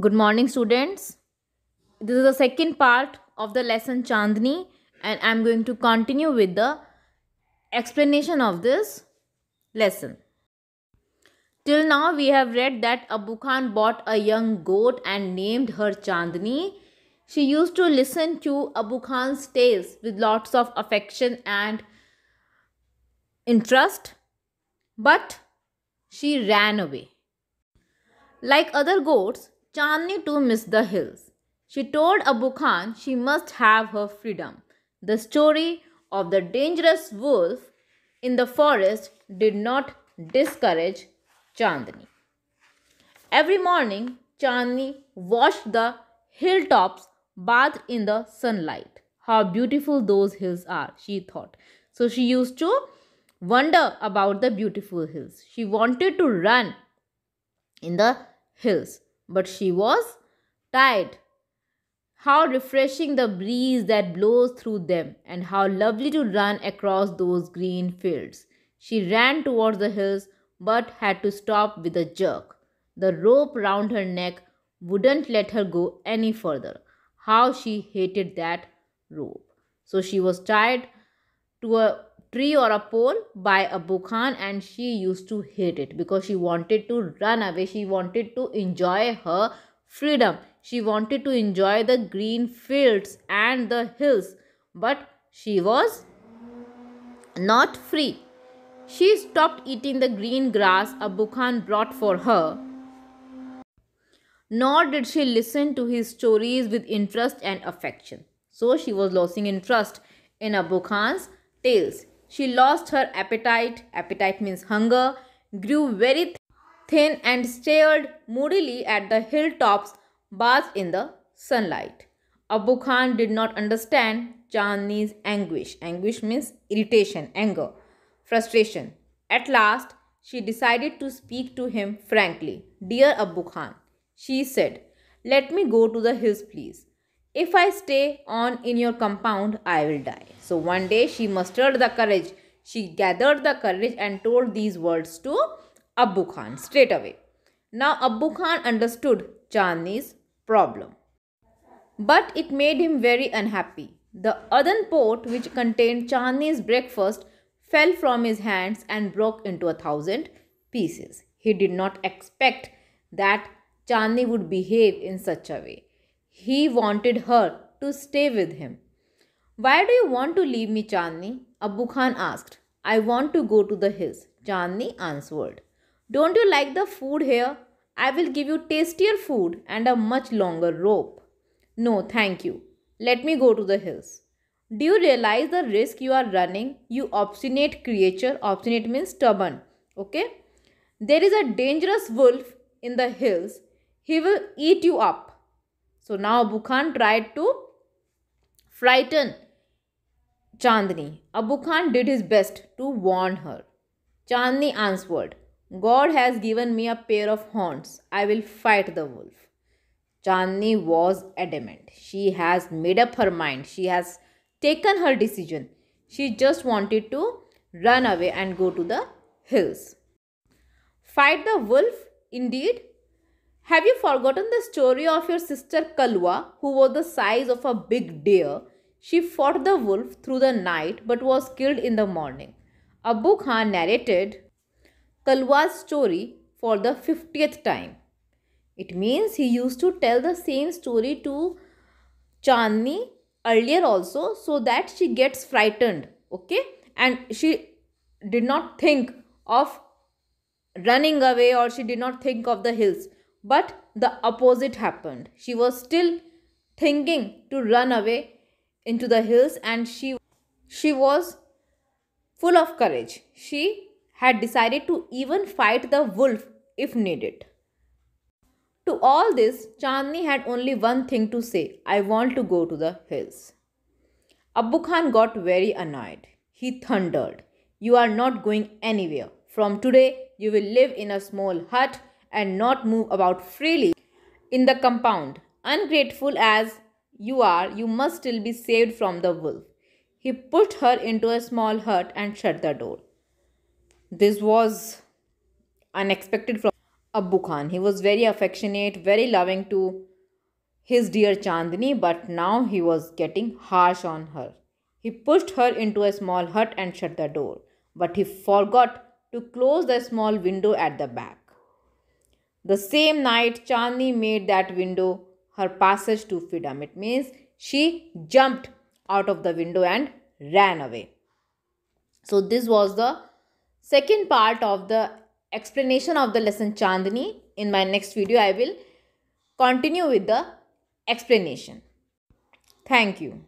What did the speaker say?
Good morning, students. This is the second part of the lesson Chandni, and I'm going to continue with the explanation of this lesson. Till now, we have read that Abu Khan bought a young goat and named her Chandni. She used to listen to Abu Khan's tales with lots of affection and interest, but she ran away. Like other goats, Chandni too missed the hills. She told Abu Khan she must have her freedom. The story of the dangerous wolf in the forest did not discourage Chandni. Every morning, Chandni watched the hilltops bathed in the sunlight. How beautiful those hills are, she thought. So she used to wonder about the beautiful hills. She wanted to run in the hills, but she was tired. How refreshing the breeze that blows through them, and how lovely to run across those green fields. She ran towards the hills but had to stop with a jerk. The rope round her neck wouldn't let her go any further. How she hated that rope. So she was tied to a tree or a pole by Abu Khan, and she used to hate it because she wanted to run away. She wanted to enjoy her freedom. She wanted to enjoy the green fields and the hills, but she was not free. She stopped eating the green grass Abu Khan brought for her, nor did she listen to his stories with interest and affection. So she was losing interest in Abu Khan's tales. She lost her appetite. Appetite means hunger, grew very thin, and stared moodily at the hilltops bathed in the sunlight. Abu Khan did not understand Chandni's anguish. Anguish means irritation, anger, frustration. At last, she decided to speak to him frankly. Dear Abu Khan, she said, let me go to the hills, please. If I stay on in your compound, I will die. So one day she mustered the courage. She gathered the courage and told these words to Abu Khan straight away. Now Abu Khan understood Chandni's problem, but it made him very unhappy. The earthen pot which contained Chandni's breakfast fell from his hands and broke into 1,000 pieces. He did not expect that Chandni would behave in such a way. He wanted her to stay with him. Why do you want to leave me, Chandni? Abu Khan asked. I want to go to the hills, Chandni answered. Don't you like the food here? I will give you tastier food and a much longer rope. No, thank you. Let me go to the hills. Do you realize the risk you are running, you obstinate creature? Obstinate means stubborn. Okay? There is a dangerous wolf in the hills. He will eat you up. So now Abu Khan tried to frighten Chandni. Abu Khan did his best to warn her. Chandni answered, God has given me a pair of horns. I will fight the wolf. Chandni was adamant. She has made up her mind. She has taken her decision. She just wanted to run away and go to the hills. Fight the wolf? Indeed. Have you forgotten the story of your sister Kalwa, who was the size of a big deer? She fought the wolf through the night but was killed in the morning. Abu Khan narrated Kalwa's story for the 50th time. It means he used to tell the same story to Chandni earlier also, so that she gets frightened. Okay? And she did not think of running away, or she did not think of the hills. But the opposite happened. She was still thinking to run away into the hills, and she was full of courage. She had decided to even fight the wolf if needed. To all this, Chandni had only one thing to say: I want to go to the hills. Abu Khan got very annoyed. He thundered, You are not going anywhere. From today, you will live in a small hut and not move about freely in the compound. Ungrateful as you are, you must still be saved from the wolf. He pushed her into a small hut and shut the door. This was unexpected from Abbu Khan. He was very affectionate, very loving to his dear Chandni, but now he was getting harsh on her. He pushed her into a small hut and shut the door, but he forgot to close the small window at the back. The same night, Chandni made that window her passage to freedom. It means she jumped out of the window and ran away. So, this was the second part of the explanation of the lesson Chandni. In my next video, I will continue with the explanation. Thank you.